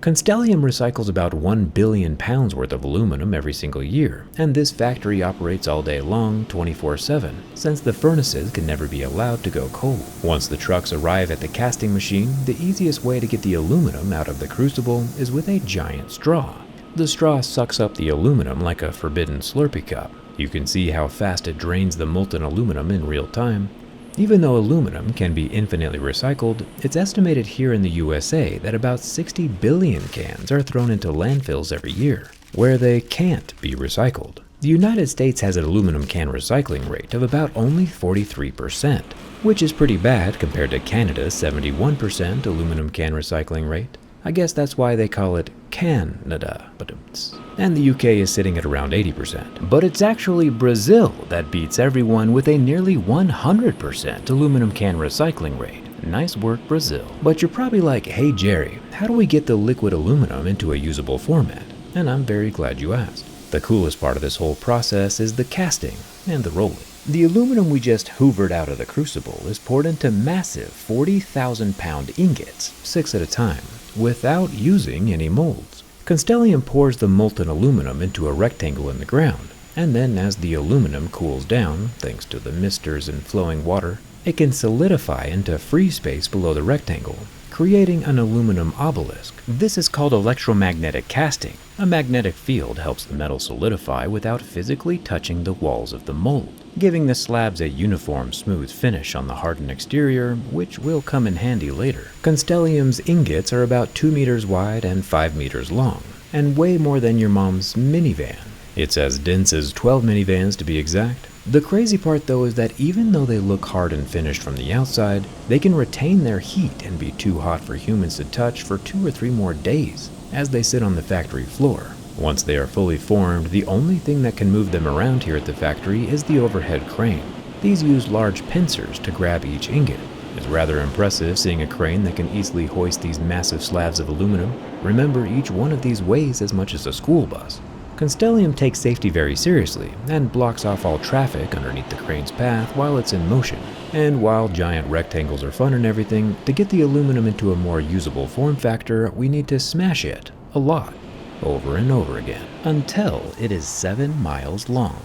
Constellium recycles about 1 billion pounds worth of aluminum every single year, and this factory operates all day long, 24/7, since the furnaces can never be allowed to go cold. Once the trucks arrive at the casting machine, the easiest way to get the aluminum out of the crucible is with a giant straw. The straw sucks up the aluminum like a forbidden Slurpee cup. You can see how fast it drains the molten aluminum in real time. Even though aluminum can be infinitely recycled, it's estimated here in the USA that about 60 billion cans are thrown into landfills every year, where they can't be recycled. The United States has an aluminum can recycling rate of about only 43%, which is pretty bad compared to Canada's 71% aluminum can recycling rate. I guess that's why they call it Canada, and the UK is sitting at around 80%. But it's actually Brazil that beats everyone with a nearly 100% aluminum can recycling rate. Nice work, Brazil. But you're probably like, hey Jerry, how do we get the liquid aluminum into a usable format? And I'm very glad you asked. The coolest part of this whole process is the casting and the rolling. The aluminum we just hoovered out of the crucible is poured into massive 40,000 pound ingots, 6 at a time, without using any molds. Constellium pours the molten aluminum into a rectangle in the ground, and then as the aluminum cools down, thanks to the misters and flowing water, it can solidify into free space below the rectangle, creating an aluminum obelisk. This is called electromagnetic casting. A magnetic field helps the metal solidify without physically touching the walls of the mold, giving the slabs a uniform, smooth finish on the hardened exterior, which will come in handy later. Constellium's ingots are about 2 meters wide and 5 meters long, and weigh more than your mom's minivan. It's as dense as 12 minivans to be exact. The crazy part though is that even though they look hard and finished from the outside, they can retain their heat and be too hot for humans to touch for 2 or 3 more days as they sit on the factory floor. Once they are fully formed, the only thing that can move them around here at the factory is the overhead crane. These use large pincers to grab each ingot. It's rather impressive seeing a crane that can easily hoist these massive slabs of aluminum. Remember, each one of these weighs as much as a school bus. Constellium takes safety very seriously and blocks off all traffic underneath the crane's path while it's in motion. And while giant rectangles are fun and everything, to get the aluminum into a more usable form factor, we need to smash it a lot, over and over again, until it is 7 miles long.